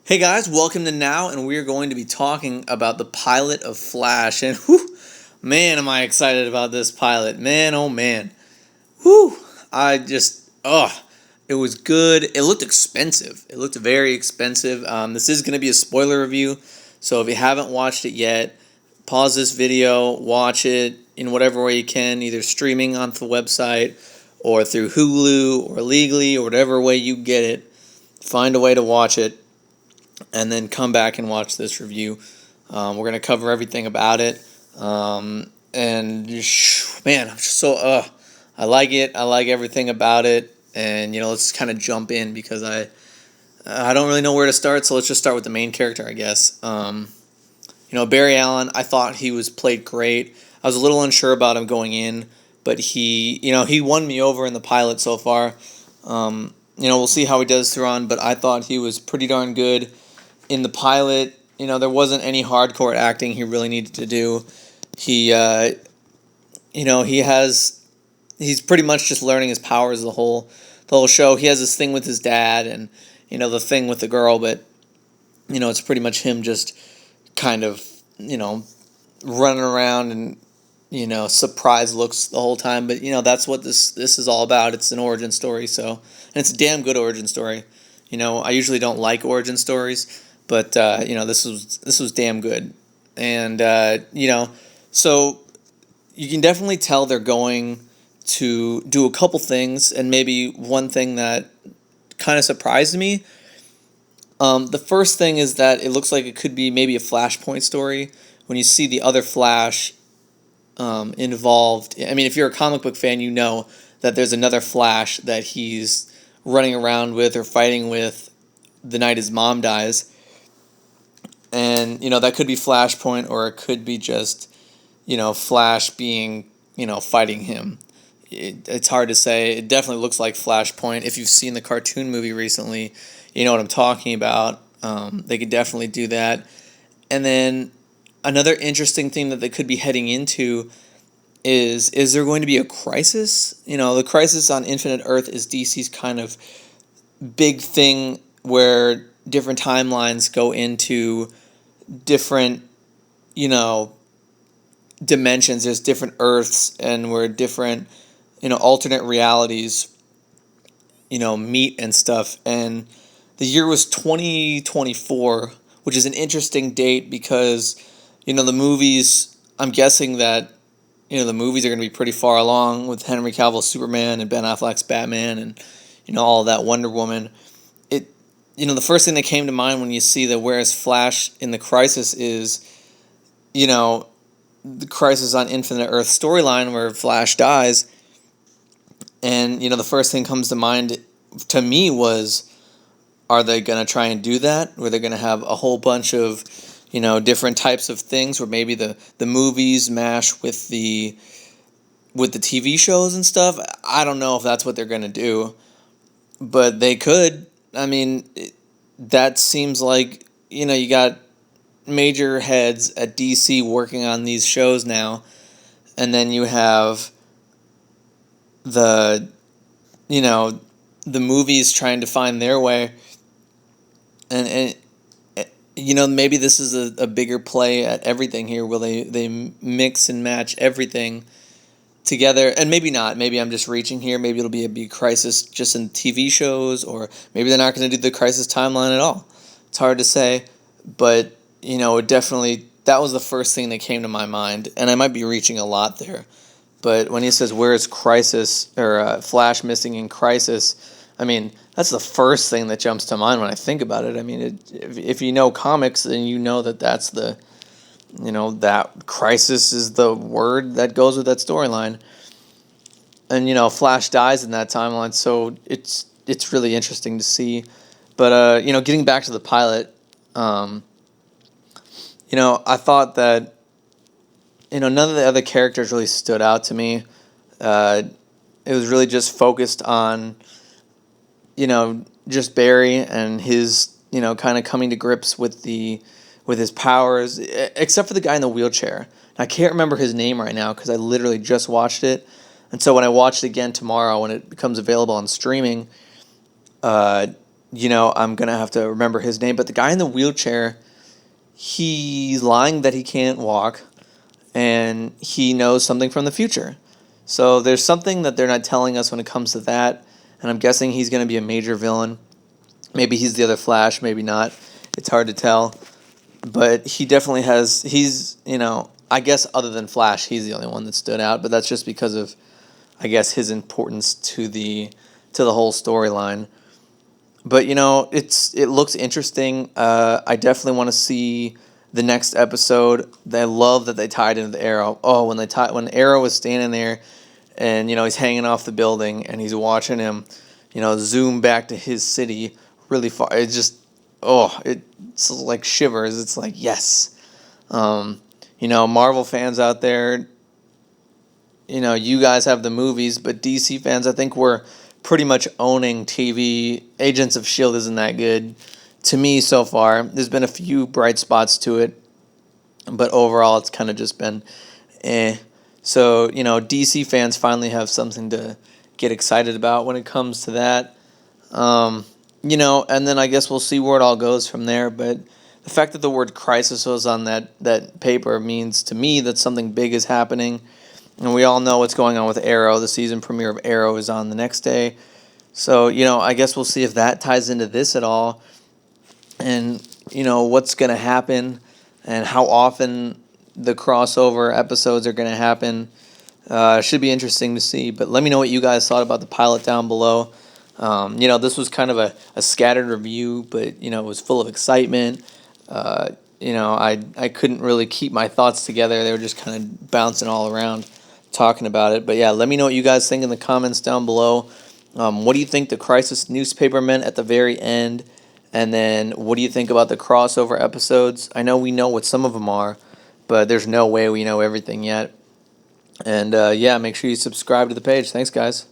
Hey guys, welcome to Now, and we are going to be talking about the pilot of Flash. And whew, man, am I excited about this pilot. Man, oh man. Whew, it was good. It looked expensive. It looked very expensive. This is going to be a spoiler review, so if you haven't watched it yet, pause this video, watch it in whatever way you can, either streaming on the website or through Hulu or legally or whatever way you get it. Find a way to watch it and then come back and watch this review. We're going to cover everything about it. Man, I'm just so, I like it. I like everything about it. And, let's kind of jump in because I don't really know where to start. So let's just start with the main character, I guess. Barry Allen, I thought he was played great. I was a little unsure about him going in, but he won me over in the pilot so far. We'll see how he does through on, but I thought he was pretty darn good in the pilot. There wasn't any hardcore acting he really needed to do. He's pretty much just learning his powers the whole show. He has this thing with his dad and, the thing with the girl, but, it's pretty much him just kind of, running around and, surprise looks the whole time. But, that's what this is all about. It's an origin story, so, and it's a damn good origin story. I usually don't like origin stories, but this was damn good, and so you can definitely tell they're going to do a couple things, and maybe one thing that kind of surprised me. The first thing is that it looks like it could be maybe a Flashpoint story when you see the other Flash involved. I mean, if you're a comic book fan, you know that there's another Flash that he's running around with or fighting with the night his mom dies. And, that could be Flashpoint, or it could be just, Flash being, fighting him. It's hard to say. It definitely looks like Flashpoint. If you've seen the cartoon movie recently, you know what I'm talking about. They could definitely do that. And then another interesting thing that they could be heading into is there going to be a crisis? The Crisis on Infinite Earth is DC's kind of big thing where different timelines go into different, dimensions. There's different Earths, and where different, alternate realities, meet and stuff. And the year was 2024, which is an interesting date because, the movies, I'm guessing that, the movies are going to be pretty far along with Henry Cavill's Superman and Ben Affleck's Batman and, all of that Wonder Woman. The first thing that came to mind when you see the Where's Flash in the Crisis is, the Crisis on Infinite Earth storyline where Flash dies. And, the first thing comes to mind to me was, are they going to try and do that? Where they're going to have a whole bunch of, different types of things where maybe the movies mash with the TV shows and stuff? I don't know if that's what they're going to do, but they could. I mean, that seems like, you got major heads at DC working on these shows now, and then you have the movies trying to find their way, and maybe this is a bigger play at everything here, where they mix and match everything together. And maybe not. Maybe I'm just reaching here. Maybe it'll be a big Crisis just in TV shows, or maybe they're not going to do the Crisis timeline at all. It's hard to say, but it definitely, that was the first thing that came to my mind, and I might be reaching a lot there. But when he says where is Crisis, or Flash missing in Crisis, I mean, that's the first thing that jumps to mind when I think about it. I mean, if you know comics, then you know that that's the, that Crisis is the word that goes with that storyline. And, Flash dies in that timeline, so it's really interesting to see. But, getting back to the pilot, I thought that, none of the other characters really stood out to me. It was really just focused on, just Barry and his, kind of coming to grips with his powers, except for the guy in the wheelchair. I can't remember his name right now because I literally just watched it. And so when I watch it again tomorrow, when it becomes available on streaming, I'm gonna have to remember his name, but the guy in the wheelchair, he's lying that he can't walk, and he knows something from the future. So there's something that they're not telling us when it comes to that, and I'm guessing he's gonna be a major villain. Maybe he's the other Flash, maybe not. It's hard to tell, but he definitely has. I guess other than Flash, he's the only one that stood out. But that's just because of, I guess, his importance to the whole storyline. But it looks interesting. I definitely want to see the next episode. I love that they tied into the Arrow. Oh, when Arrow was standing there, and he's hanging off the building, and he's watching him, zoom back to his city really far. It's like shivers. It's like yes. Marvel fans out there, you guys have the movies, but DC fans, I think we're pretty much owning TV. Agents of S.H.I.E.L.D. isn't that good to me so far. There's been a few bright spots to it, but overall it's kind of just been eh. So, DC fans finally have something to get excited about when it comes to that. And then I guess we'll see where it all goes from there. But the fact that the word crisis was on that paper means to me that something big is happening. And we all know what's going on with Arrow. The season premiere of Arrow is on the next day. So, I guess we'll see if that ties into this at all. And, what's going to happen and how often the crossover episodes are going to happen. Should be interesting to see. But let me know what you guys thought about the pilot down below. This was kind of a scattered review, but, it was full of excitement. I couldn't really keep my thoughts together. They were just kind of bouncing all around talking about it. But yeah, let me know what you guys think in the comments down below. What do you think the Crisis newspaper meant at the very end? And then what do you think about the crossover episodes? I know we know what some of them are, but there's no way we know everything yet. And yeah, make sure you subscribe to the page. Thanks, guys.